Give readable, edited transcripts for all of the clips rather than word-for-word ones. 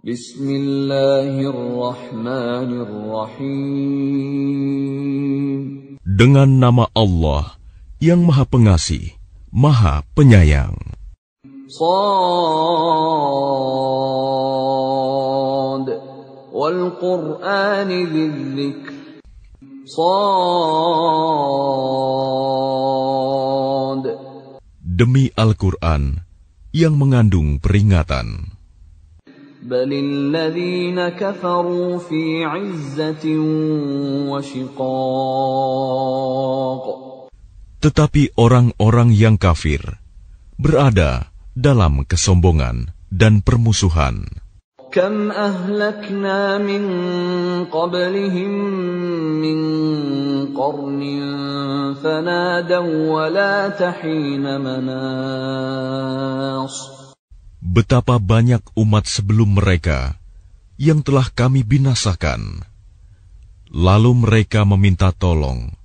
Bismillahirrahmanirrahim. Dengan nama Allah yang Maha Pengasih, Maha Penyayang. Shad wal Qur'ani dzikr. Shad. Demi Al-Quran yang mengandung peringatan. Balil ladzina kafaru fi 'izzatin wa shiqaq. Tetapi orang-orang yang kafir berada dalam kesombongan dan permusuhan. Kam ahlakna min qablihim min qarnin fanadaw wa la tahina manas. Betapa banyak umat sebelum mereka yang telah kami binasakan. Lalu mereka meminta tolong,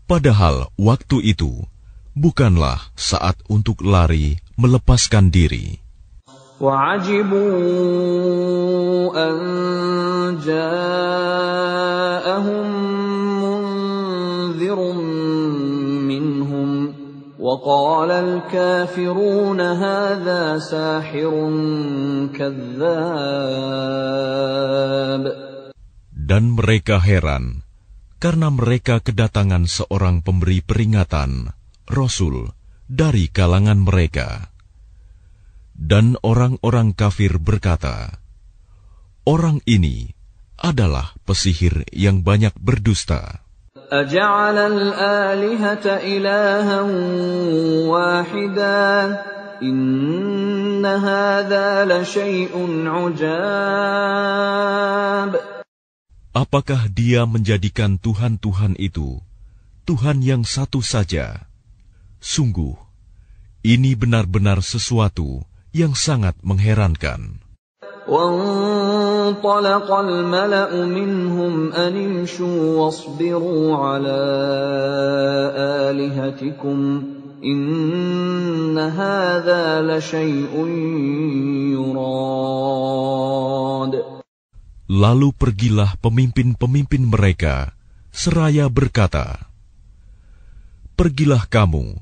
padahal waktu itu bukanlah saat untuk lari melepaskan diri. وَعَجِبُوا أَنْ جَاءَهُمْ مُنْذِرٌ مِّنْهُمْ وَقَالَ الْكَافِرُونَ هَذَا سَاحِرٌ كَذَّابٌ. Dan mereka heran karena mereka kedatangan seorang pemberi peringatan, Rasul, dari kalangan mereka. Dan orang-orang kafir berkata, orang ini adalah pesihir yang banyak berdusta. أَجَعَلَ الْآلِهَةَ إِلَٰهًا وَاحِدًا إِنَّ هَٰذَا لَشَيْءٌ عُجَابٌ. Apakah dia menjadikan Tuhan-Tuhan itu Tuhan yang satu saja? Sungguh, ini benar-benar sesuatu yang sangat mengherankan. وَانطَلَقَ الْمَلَأُ مِنْهُمْ أَنِ امْشُوا وَاصْبِرُوا عَلَىٰ آلِهَتِكُمْ إِنَّ هَٰذَا لَشَيْءٌ يُرَادُ. Lalu pergilah pemimpin-pemimpin mereka seraya berkata, pergilah kamu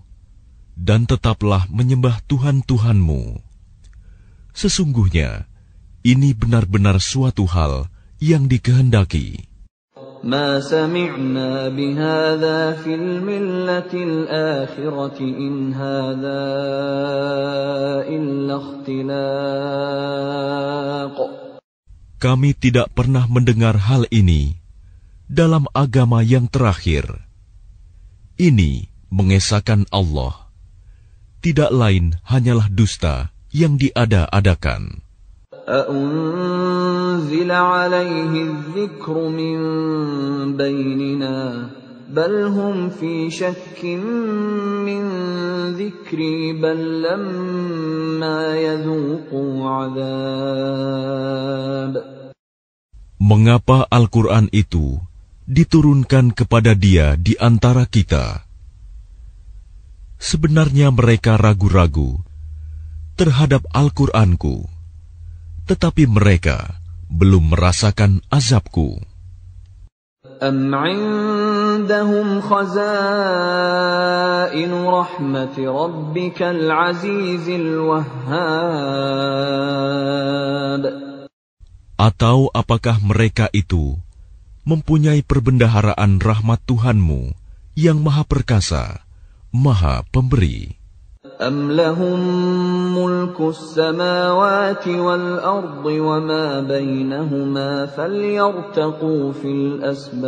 dan tetaplah menyembah Tuhan-Tuhanmu. Sesungguhnya, ini benar-benar suatu hal yang dikehendaki. مَا سَمِعْنَا بِهَٰذَا فِي الْمِلَّةِ الْآخِرَةِ إِنْ هَٰذَا إِلَّا اخْتِلَاقٌ. Kami tidak pernah mendengar hal ini dalam agama yang terakhir. Ini mengesahkan Allah. Tidak lain hanyalah dusta yang diada-adakan. أَأُنزِلَ عَلَيْهِ الذِّكْرُ مِن بَيْنِنَا بَلْ هُمْ فِي شَكٍّ مِّن ذِكْرِي بَل لَّمَّا يَذُوقُوا عَذَابِ. Mengapa Al-Quran itu diturunkan kepada dia di antara kita? Sebenarnya mereka ragu-ragu terhadap Al-Quranku, tetapi mereka belum merasakan azabku. أَمْ عِندَهُمْ خَزَائِنُ رَحْمَةِ رَبِّكَ الْعَزِيزِ الْوَهَّابِ. Atau apakah mereka itu mempunyai perbendaharaan rahmat Tuhanmu yang Maha Perkasa, Maha Pemberi? أَمْ لَهُم مُّلْكُ السَّمَاوَاتِ وَالْأَرْضِ وَمَا بَيْنَهُمَا فَلْيَرْتَقُوا فِي الْأَسْبَابِ.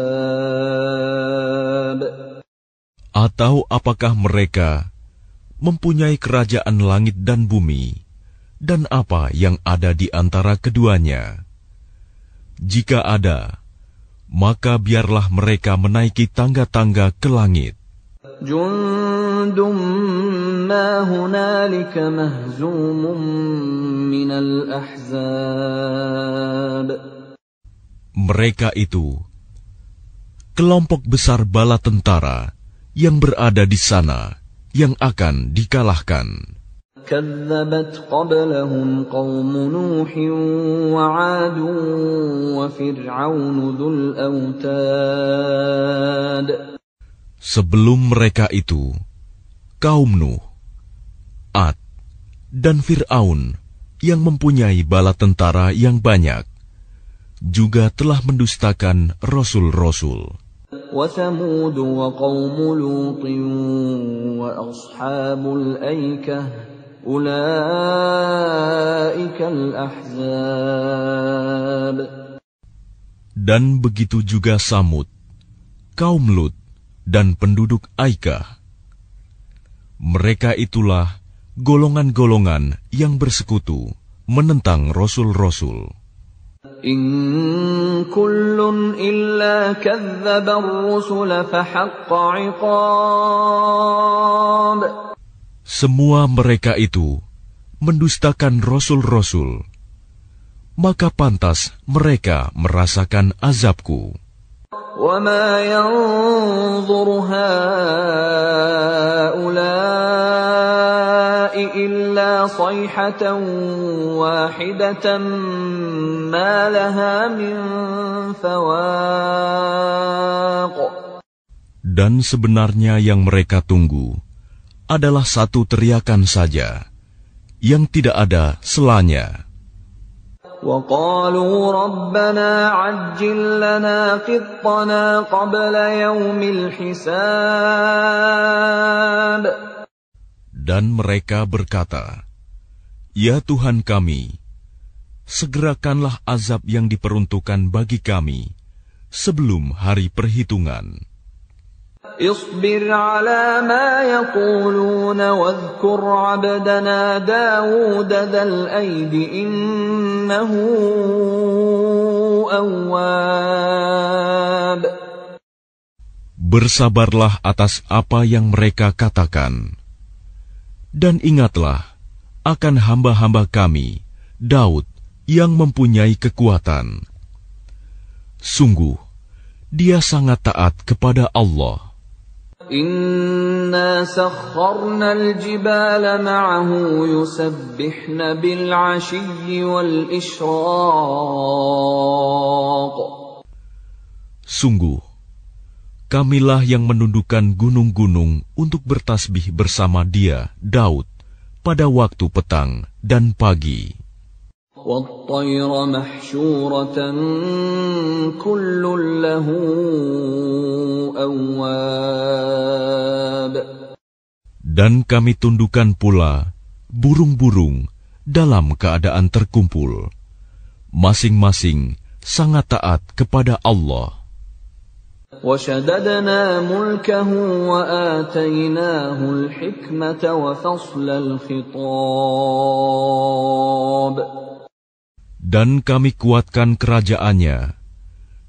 Atau apakah mereka mempunyai kerajaan langit dan bumi, dan apa yang ada di antara keduanya? Jika ada, maka biarlah mereka menaiki tangga-tangga ke langit. Jundum ma hunalika mahzumun minal ahzab. Mereka itu kelompok besar bala tentara yang berada di sana yang akan dikalahkan. كذبت قبلهم قوم نوح وعاد وفرعون ذو الأوتاد. Sebelum mereka itu, kaum Nuh, Ad, dan Fir'aun yang mempunyai bala tentara yang banyak, juga telah mendustakan rasul-rasul. وثمود وقوم لوط وأصحاب الأيكة أولئك الأحزاب. Dan begitu juga Samud, kaum Lut, dan penduduk Aikah. Mereka itulah golongan-golongan yang bersekutu menentang rasul-rasul. إن كل إلا كذب الرسل فحق عقاب. Semua mereka itu mendustakan rasul-rasul, maka pantas mereka merasakan azabku. وما ينظر هؤلاء إلا صيحة واحدة ما لها من فواق. Dan sebenarnya yang mereka tunggu adalah satu teriakan saja, yang tidak ada selanya. وقالوا ربنا عجل لنا قطنا قبل يوم الحساب. Dan mereka berkata, Ya Tuhan kami, segerakanlah azab yang diperuntukkan bagi kami sebelum hari perhitungan. اصبر على ما يقولون واذكر عبدنا داود ذا الأيد إنه أواب. Bersabarlah atas apa yang mereka katakan, dan ingatlah akan hamba-hamba kami, Daud, yang mempunyai kekuatan. Sungguh, dia sangat taat kepada Allah. إنا سخرنا الجبال معه يسبحن بالعشي والإشراق. Sungguh, kamilah yang menundukkan gunung-gunung untuk bertasbih bersama dia, Daud, pada waktu petang dan pagi. وَالطَّيْرَ مَحْشُورَةً كُلٌّ لَّهُ أَوَّابٌ. Dan kami tundukkan pula burung-burung dalam keadaan terkumpul, masing-masing sangat taat kepada Allah. وَشَدَدْنَا مُلْكَهُ وَآتَيْنَاهُ الْحِكْمَةَ وَفَصْلَ الْخِطَابِ. Dan kami kuatkan kerajaannya,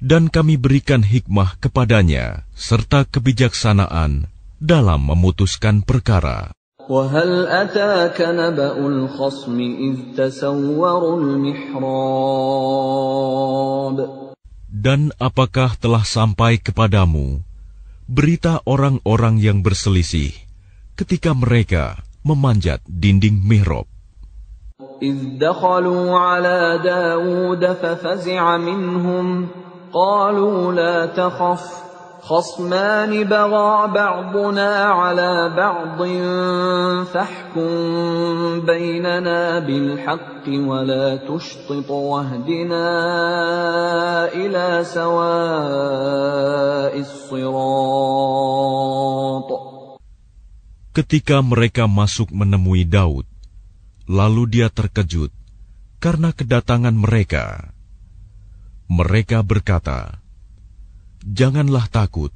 dan kami berikan hikmah kepadanya, serta kebijaksanaan dalam memutuskan perkara. وَهَلْ أَتَاكَ نَبَأُ الْخَصْمِ إِذْ تَسَوَّرُوا الْمِحْرَابَ. Dan apakah telah sampai kepadamu berita orang-orang yang berselisih ketika mereka memanjat dinding mihrab? إِذْ دَخَلُوا عَلَى دَاوُودَ فَفَزِعَ مِنْهُمْ قَالُوا لَا تَخَفْ خَصْمَانِ بَغَى بَعْضُنَا عَلَى بَعْضٍ فَاحْكُم بَيْنَنَا بِالْحَقِّ وَلَا تُشْطِطْ وَاهْدِنَا إِلَى سَوَاءِ الصِّرَاطِ. Ketika mereka masuk menemui Daud, lalu dia terkejut karena kedatangan mereka. Mereka berkata, Janganlah takut,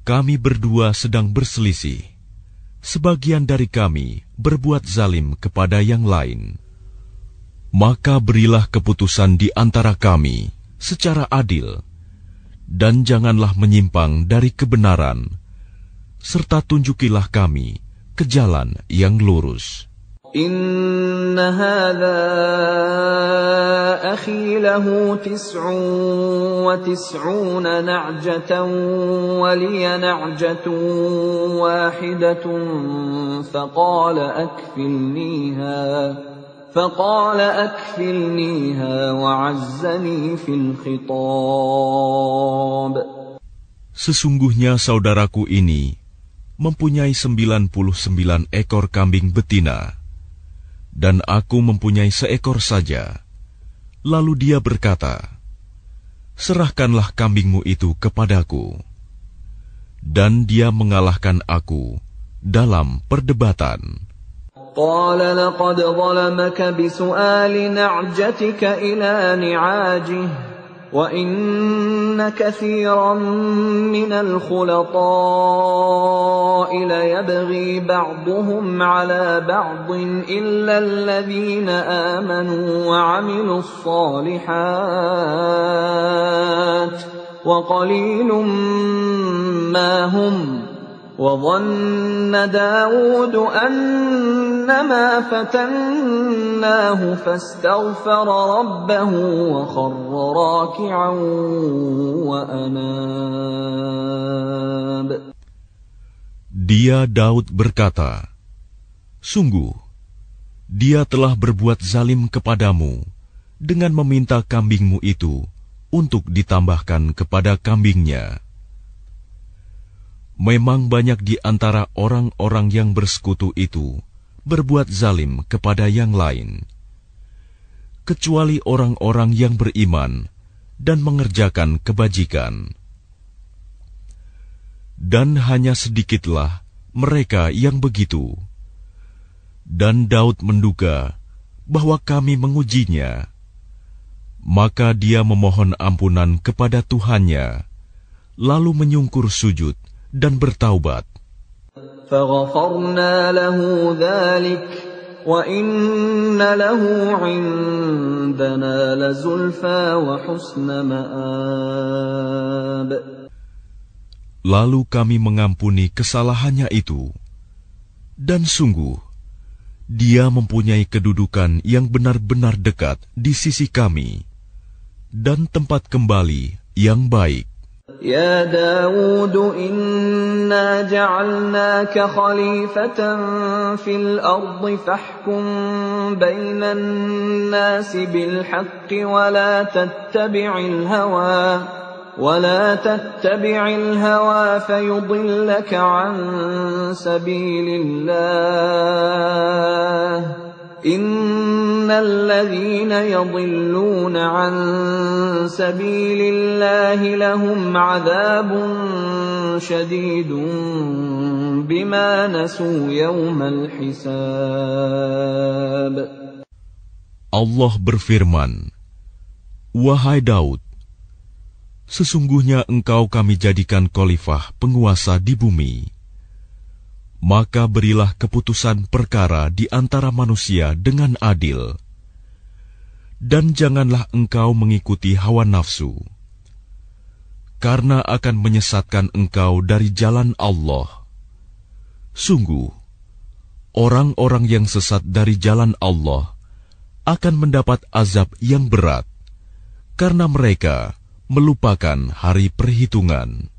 kami berdua sedang berselisih. Sebagian dari kami berbuat zalim kepada yang lain. Maka berilah keputusan di antara kami secara adil, dan janganlah menyimpang dari kebenaran, serta tunjukilah kami ke jalan yang lurus. إن هذا أخي له 99 نعجة ولي نعجة واحدة فقال أكفلنيها وعزني في الخطاب. Sesungguhnya saudaraku ini mempunyai 99 ekor kambing betina, dan aku mempunyai seekor saja. Lalu dia berkata, serahkanlah kambingmu itu kepadaku. Dan dia mengalahkan aku dalam perdebatan. قال لقد ظلمك بسؤال نعجتك إلى نعاجه وإن كثيرا من الخلطاء ليبغي بعضهم على بعض إلا الذين آمنوا وعملوا الصالحات وقليل ما هم وظن داود أنما فتناه فاستغفر ربه وخر راكعا وأناب. Dia Daud berkata, sungguh, dia telah berbuat zalim kepadamu dengan meminta kambingmu itu untuk ditambahkan kepada kambingnya. Memang banyak di antara orang-orang yang bersekutu itu berbuat zalim kepada yang lain, kecuali orang-orang yang beriman dan mengerjakan kebajikan. Dan hanya sedikitlah mereka yang begitu. Dan Daud menduga bahwa kami mengujinya. Maka dia memohon ampunan kepada Tuhannya, lalu menyungkur sujud dan bertaubat. فغفرنا له ذلك وإن له عندنا لزلفى وحسن مآب. Lalu kami mengampuni kesalahannya itu, dan sungguh dia mempunyai kedudukan yang benar-benar dekat di sisi kami, dan tempat kembali yang baik. يا داود إنا جعلناك خليفة في الأرض فاحكم بين الناس بالحق ولا تتبع الهوى فيضلك عن سبيل الله إن الذين يضلون عن سبيل الله لهم عذاب شديد بما نسوا يوم الحساب. Allah berfirman, wahai Daud, sesungguhnya engkau kami jadikan khalifah penguasa di bumi. Maka berilah keputusan perkara di antara manusia dengan adil. Dan janganlah engkau mengikuti hawa nafsu, karena akan menyesatkan engkau dari jalan Allah. Sungguh, orang-orang yang sesat dari jalan Allah akan mendapat azab yang berat, karena mereka melupakan hari perhitungan.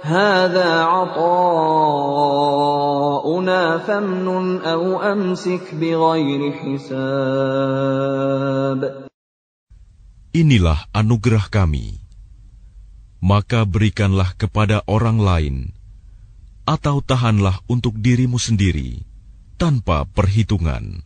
هذا عطاؤنا فامنن أو أمسك بغير حساب. Inilah anugerah kami, maka berikanlah kepada orang lain, atau tahanlah untuk dirimu sendiri tanpa perhitungan.